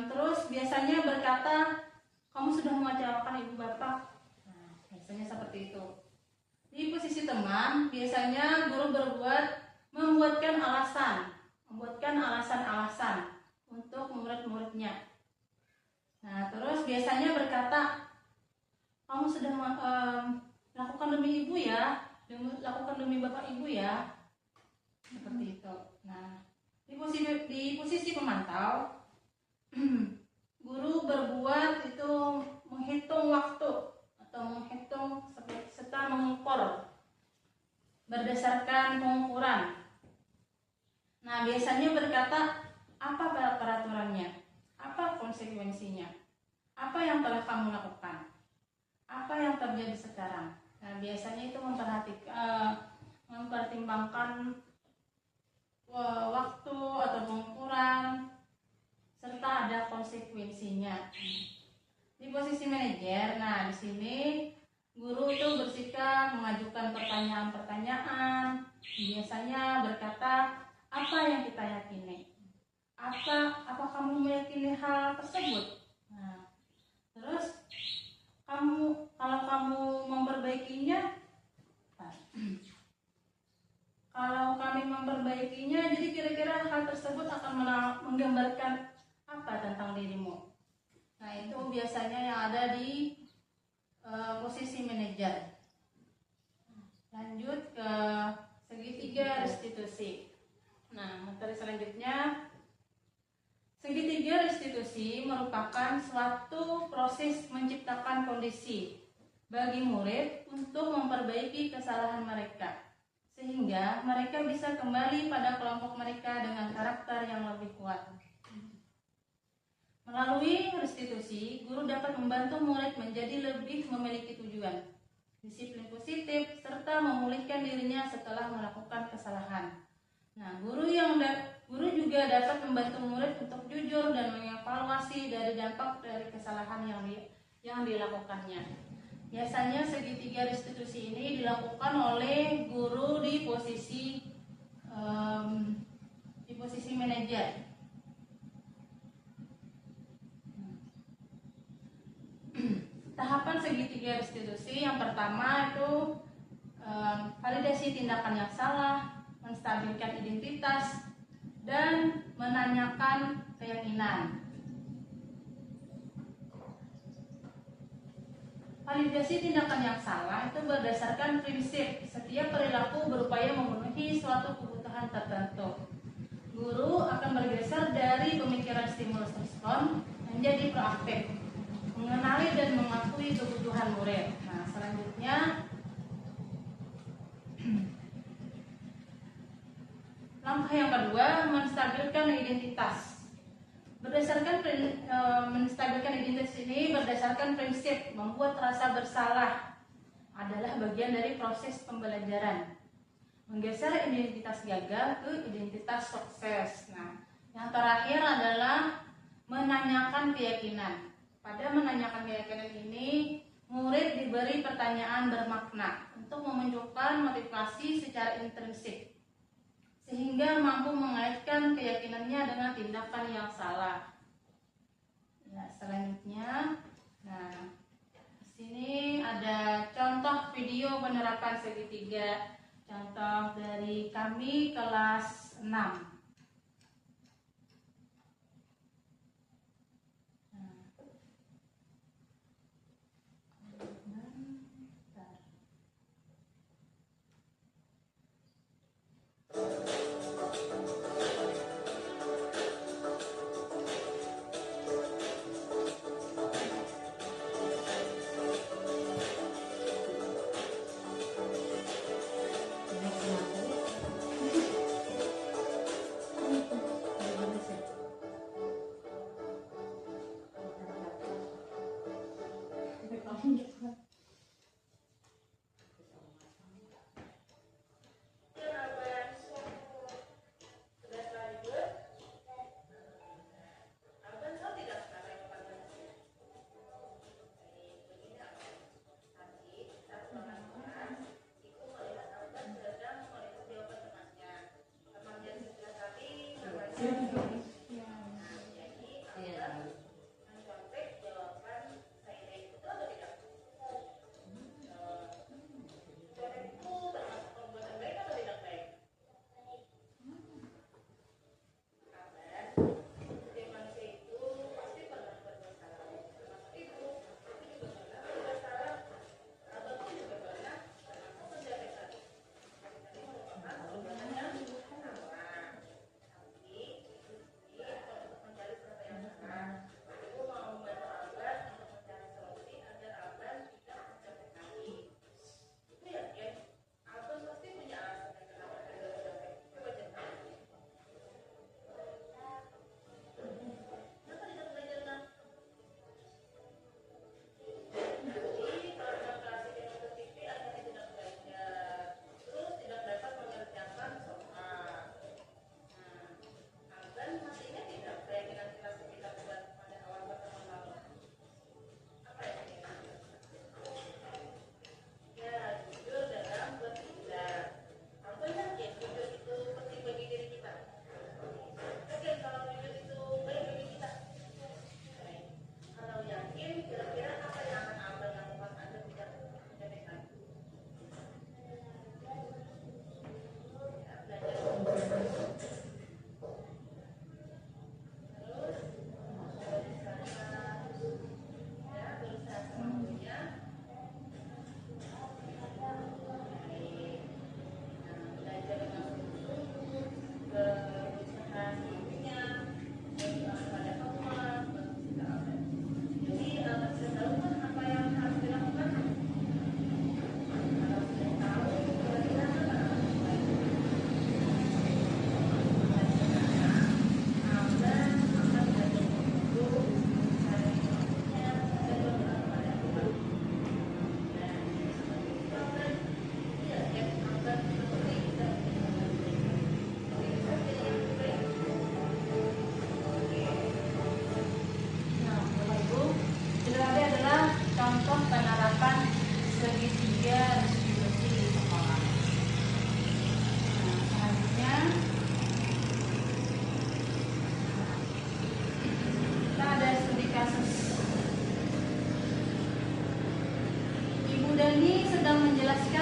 terus biasanya berkata, kamu sudah mengecewakan ibu bapak. Nah, biasanya seperti itu. Di posisi teman, biasanya guru membuatkan alasan-alasan untuk murid-muridnya. Nah, terus biasanya berkata, kamu sudah lakukan demi ibu ya, lakukan demi bapak ibu ya, seperti itu. Nah, di posisi pemantau, guru berbuat itu menghitung waktu atau menghitung serta mengukur berdasarkan pengukuran. Nah, biasanya berkata, apa peraturannya, apa konsekuensinya, apa yang telah kamu lakukan, apa yang terjadi sekarang. Nah, biasanya itu mempertimbangkan waktu atau pengukuran serta ada konsekuensinya. Di posisi manajer, nah di sini guru itu bersikap mengajukan pertanyaan-pertanyaan, biasanya berkata, apa yang kita yakini? Apa kamu meyakini hal tersebut? Nah, terus kalau kamu memperbaikinya, kalau kami memperbaikinya, jadi kira-kira hal tersebut akan menggambarkan apa tentang dirimu? Nah, itu biasanya yang ada di posisi manajer. Lanjut ke segitiga restitusi. Nah, materi selanjutnya, segitiga restitusi merupakan suatu proses menciptakan kondisi bagi murid untuk memperbaiki kesalahan mereka, sehingga mereka bisa kembali pada kelompok mereka dengan karakter yang lebih kuat. Melalui restitusi, guru dapat membantu murid menjadi lebih memiliki tujuan, disiplin positif, serta memulihkan dirinya setelah melakukan kesalahan. Nah, guru juga dapat membantu murid untuk jujur dan mengevaluasi dari dampak dari kesalahan yang dilakukannya. Biasanya segitiga restitusi ini dilakukan oleh guru di posisi manajer. tahapan segitiga restitusi yang pertama itu validasi tindakan yang salah, menstabilkan identitas, dan menanyakan keyakinan. Validasi tindakan yang salah itu berdasarkan prinsip setiap perilaku berupaya memenuhi suatu kebutuhan tertentu. Guru akan bergeser dari pemikiran stimulus respon menjadi proaktif, mengenali dan mengakui kebutuhan murid. Nah, selanjutnya langkah yang kedua, menstabilkan identitas. Berdasarkan menstabilkan identitas ini berdasarkan prinsip membuat rasa bersalah adalah bagian dari proses pembelajaran. Menggeser identitas gagal ke identitas sukses. Nah, yang terakhir adalah menanyakan keyakinan. Pada menanyakan keyakinan ini, murid diberi pertanyaan bermakna untuk memunculkan motivasi secara intrinsik, sehingga mampu mengaitkan keyakinannya dengan tindakan yang salah. Ya, selanjutnya, nah, di sini ada contoh video penerapan segitiga, contoh dari kami kelas 6.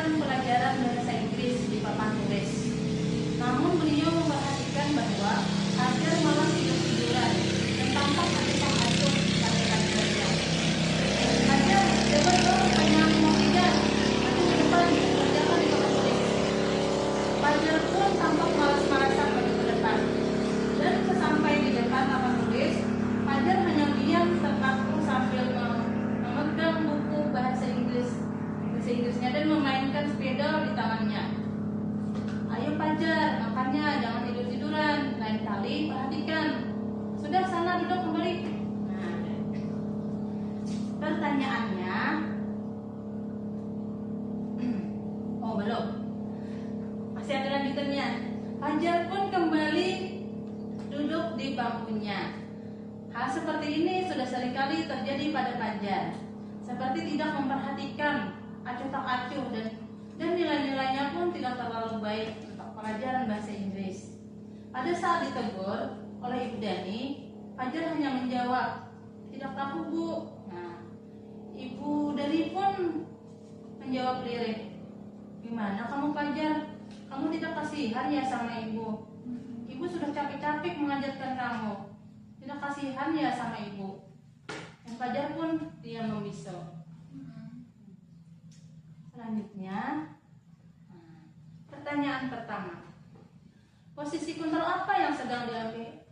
menerapkan pelajaran bahasa Inggris di papan tulis. Namun beliau memperhatikan bahwa Fajar malah tidur-tiduran dan tampak acuh-acuh pada pelajarannya. Fajar, coba dong tanya mau tidak? Maju ke depan, kerjakan di papan tulis. Fajar pun tampak malas-malasan maju ke depan. Dan sesampai di depan papan tulis, Fajar hanya diam terpaku sambil memegang buku bahasa Inggrisnya dan memainkan sepeda di tangannya. Ayo Fajar, makannya jangan tidur-tiduran. Lain kali perhatikan. Sudah sana duduk kembali. Nah, pertanyaannya, oh belum, masih ada lanjutannya. Fajar pun kembali duduk di bangkunya. Hal seperti ini sudah seringkali terjadi pada Fajar. Seperti tidak memperhatikan, acuh tak acuh, dan nilai-nilainya pun tidak terlalu baik untuk pelajaran bahasa Inggris. Pada saat ditegur oleh Ibu Dani, Fajar hanya menjawab, "Tidak tahu Bu." Nah, Ibu Dani pun menjawab lirik, "Gimana kamu Fajar? Kamu tidak kasihan ya sama Ibu? Ibu sudah capek-capek mengajarkan kamu. Tidak kasihan ya sama Ibu?" Dan Fajar pun diam membisu. Selanjutnya, pertanyaan pertama. Posisi kontrol apa yang sedang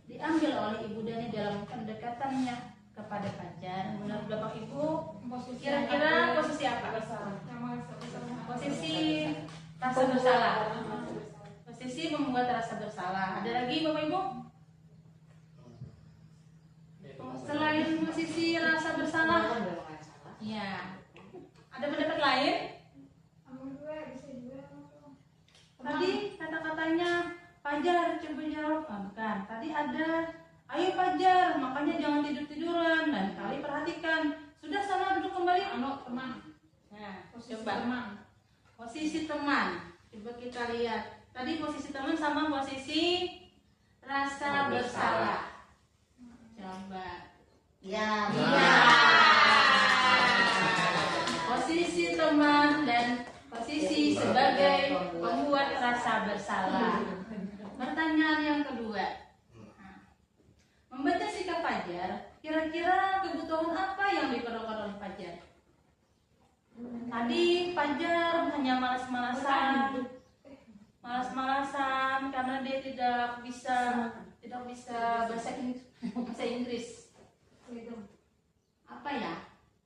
diambil oleh Ibu Dani dalam pendekatannya kepada Fajar? Menurut Bapak Ibu, kira-kira posisi apa? Posisi rasa bersalah. Posisi membuat rasa bersalah. Ada lagi Bapak Ibu? Selain posisi rasa bersalah, ya, ada pendapat lain? Tadi kata-katanya Fajar coba jawab, bukan. Tadi ada, ayo Fajar, makanya jangan tidur-tiduran. Dan kali perhatikan, sudah sana duduk kembali. Teman. Nah, Posisi coba teman. posisi teman. Coba kita lihat. Tadi posisi teman sama posisi rasa bersalah. Coba. Ya, Posisi teman dan posisi sebagai pembuat rasa bersalah. Pertanyaan yang kedua. Membaca sikap Fajar, kira-kira kebutuhan apa yang diperlukan oleh Fajar? Tadi Fajar hanya malas-malasan karena dia tidak bisa bahasa Inggris. Apa ya?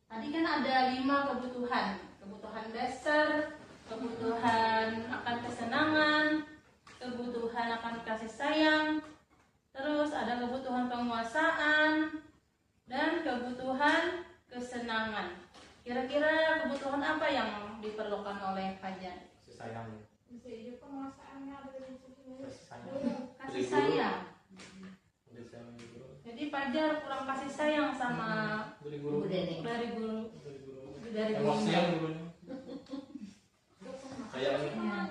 Tadi kan ada 5 kebutuhan. Kebutuhan dasar, kebutuhan akan kesenangan, kebutuhan akan kasih sayang, terus ada kebutuhan penguasaan, dan kebutuhan kesenangan. Kira-kira kebutuhan apa yang diperlukan oleh Fajar? Kasih sayang. Bisa aja penguasaannya ada di situ. Kasih sayang. Kasih sayang. Kasih sayang guru. Jadi Fajar kurang kasih sayang sama Dari guru. dari guru. Dari Emosian gurunya. gurunya. Kayaknya.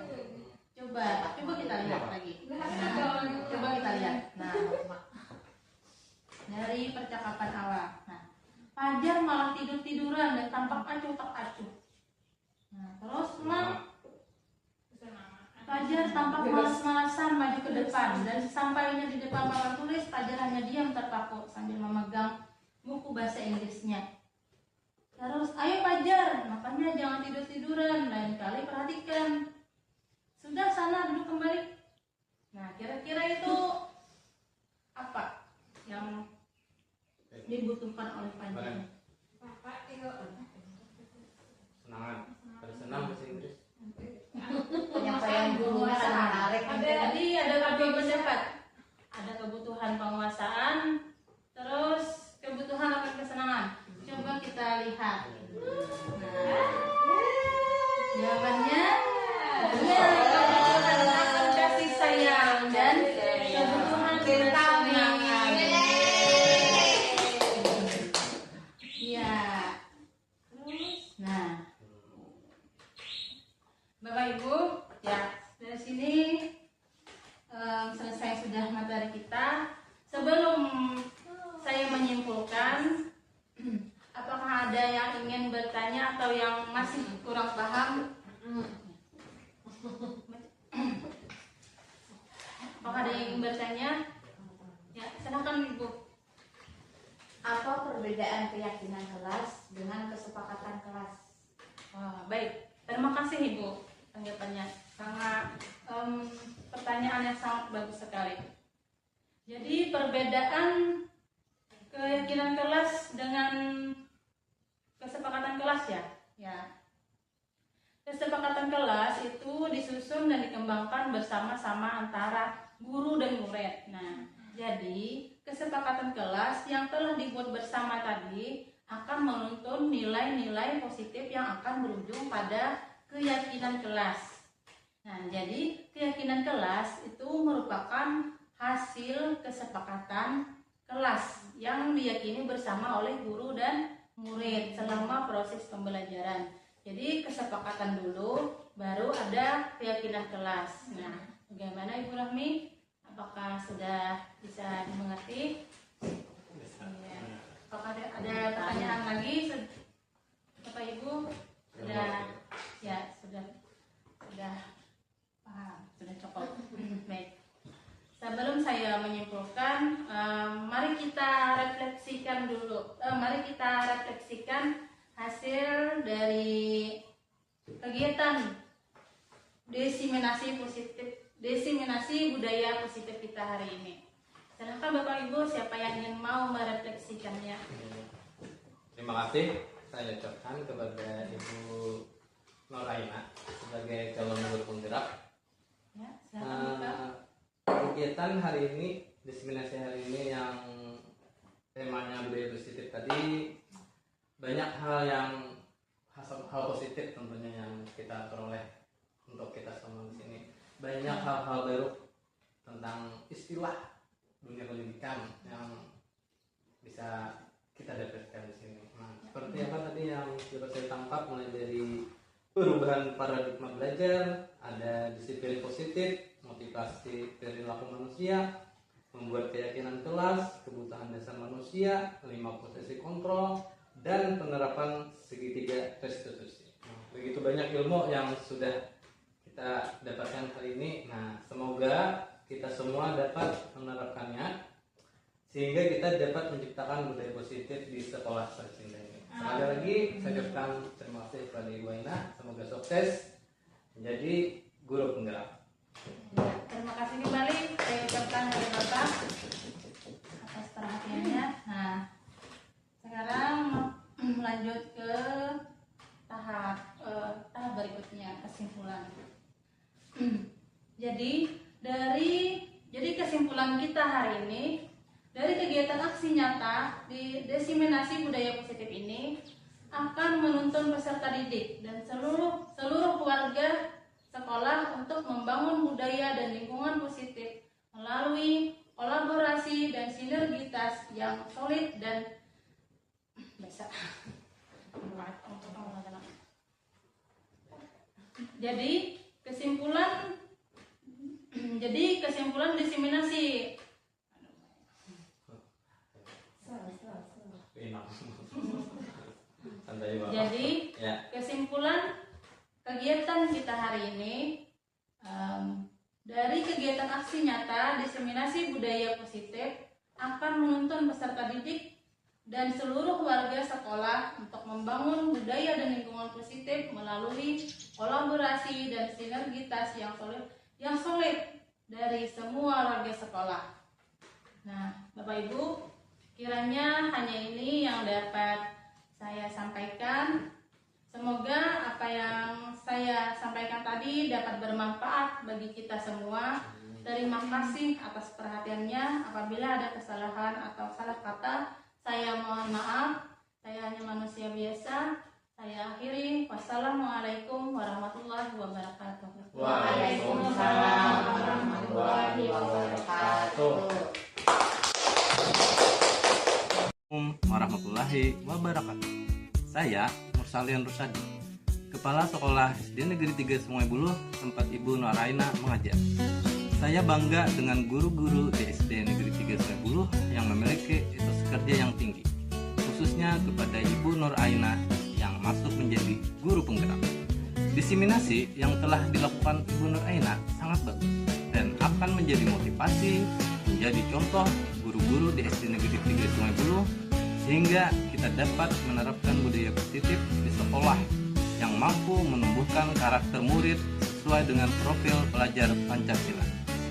Coba kita lihat lagi. Nah, coba kita lihat. Nah, dari percakapan awal. Nah, Fajar malah tidur-tiduran dan tampak acuh tak acuh. Nah, terus Fajar tampak malas-malasan maju ke depan, dan sesampainya di depan papan tulis, Fajar hanya diam terpaku sambil memegang buku bahasa Inggrisnya. Terus, ayo Fajar, makanya jangan tidur-tiduran, lain kali perhatikan. Sudah sana duduk kembali. Nah, kira-kira itu apa yang dibutuhkan oleh Fajar? Senangan. Ada senang bahasa Inggris. penyampaian gurunya kan menarik. Jadi ada beberapa pendapat. Ada kebutuhan penguasaan, terus kebutuhan akan kesenangan. Coba kita lihat. Nah, jawabannya benar, kebutuhan akan kasih sayang dan kebutuhan kesenangan. Iya. Terus, nah, Bapak Ibu, ya dari sini selesai sudah materi kita. Sebelum saya menyimpulkan, apakah ada yang ingin bertanya atau yang masih kurang paham? perbedaan keyakinan kelas dengan kesepakatan kelas. Wah, baik. Terima kasih Ibu tanggapannya. Sangat pertanyaan yang sangat bagus sekali. Jadi perbedaan keyakinan kelas dengan kesepakatan kelas ya. Ya. Kesepakatan kelas itu disusun dan dikembangkan bersama-sama antara guru dan murid. Nah, jadi kesepakatan kelas yang telah dibuat bersama tadi akan menuntun nilai-nilai positif yang akan berujung pada keyakinan kelas. Nah, jadi keyakinan kelas itu merupakan hasil kesepakatan kelas yang diyakini bersama oleh guru dan murid selama proses pembelajaran. Jadi kesepakatan dulu, baru ada keyakinan kelas. Nah, bagaimana Ibu Rahmi? Apakah sudah bisa dimengerti? Ya. Apakah ada pertanyaan lagi? Bapak Ibu sudah paham, sudah cukup. Baik. Sebelum saya menyimpulkan, mari kita refleksikan dulu. Mari kita refleksikan hasil dari kegiatan diseminasi budaya positif kita hari ini. Silahkan Bapak Ibu, siapa yang ingin mau merefleksikannya? Terima kasih saya ucapkan kepada Ibu Noraina sebagai calon guru penggerak. Ya, silakan Bapak. Kegiatan hari ini, diseminasi hari ini yang temanya budaya positif tadi, banyak hal positif tentunya yang kita peroleh untuk kita semua di sini. Banyak hal-hal baru tentang istilah dunia pendidikan yang bisa kita dapatkan di sini. Nah, seperti apa tadi yang dapat saya tangkap, mulai dari perubahan paradigma belajar, ada disiplin positif, motivasi perilaku manusia, membuat keyakinan kelas, kebutuhan dasar manusia, 5 potensi kontrol, dan penerapan segitiga restitusi. Nah, begitu banyak ilmu yang sudah kita dapatkan hari ini. Nah, semoga kita semua dapat menerapkannya sehingga kita dapat menciptakan budaya positif di sekolah tercinta ini. Sekali lagi saya ucapkan terima kasih kepada Ibu Aina. Semoga sukses menjadi guru penggerak. Ya, terima kasih kembali saya ucapkan kepada Bapak atas perhatiannya. Nah, sekarang lanjut ke tahap berikutnya, kesimpulan. Jadi kesimpulan kita hari ini dari kegiatan aksi nyata di diseminasi budaya positif ini akan menuntun peserta didik dan seluruh warga sekolah untuk membangun budaya dan lingkungan positif melalui kolaborasi dan sinergitas yang solid dan kesimpulan diseminasi kesimpulan kegiatan kita hari ini dari kegiatan aksi nyata diseminasi budaya positif akan menuntun peserta didik dan seluruh warga sekolah untuk membangun budaya dan lingkungan positif melalui kolaborasi dan sinergitas yang solid dari semua warga sekolah. Nah, Bapak Ibu, kiranya hanya ini yang dapat saya sampaikan. Semoga apa yang saya sampaikan tadi dapat bermanfaat bagi kita semua. Terima kasih atas perhatiannya. Apabila ada kesalahan atau salah kata, saya mohon maaf. Saya hanya manusia biasa. Saya akhiri. Wassalamualaikum warahmatullahi wabarakatuh. Waalaikumsalam warahmatullahi wabarakatuh. Warahmatullahi wabarakatuh. Saya Mursalin Rusadi, Kepala Sekolah SD Negeri 3 Sungai Buloh, tempat Ibu Noraina mengajar. Saya bangga dengan guru-guru di SD Negeri 3 Sungai Buloh yang memiliki etos kerja yang tinggi, khususnya kepada Ibu Noraina yang masuk menjadi guru penggerak. Diseminasi yang telah dilakukan Ibu Noraina sangat bagus dan akan menjadi motivasi, menjadi contoh guru-guru di SD Negeri 3 Sungai Buloh sehingga kita dapat menerapkan budaya positif di sekolah yang mampu menumbuhkan karakter murid sesuai dengan profil pelajar Pancasila.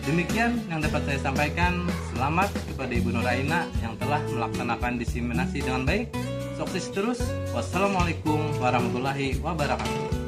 Demikian yang dapat saya sampaikan. Selamat kepada Ibu Nuraina yang telah melaksanakan diseminasi dengan baik. Sukses terus. Wassalamualaikum warahmatullahi wabarakatuh.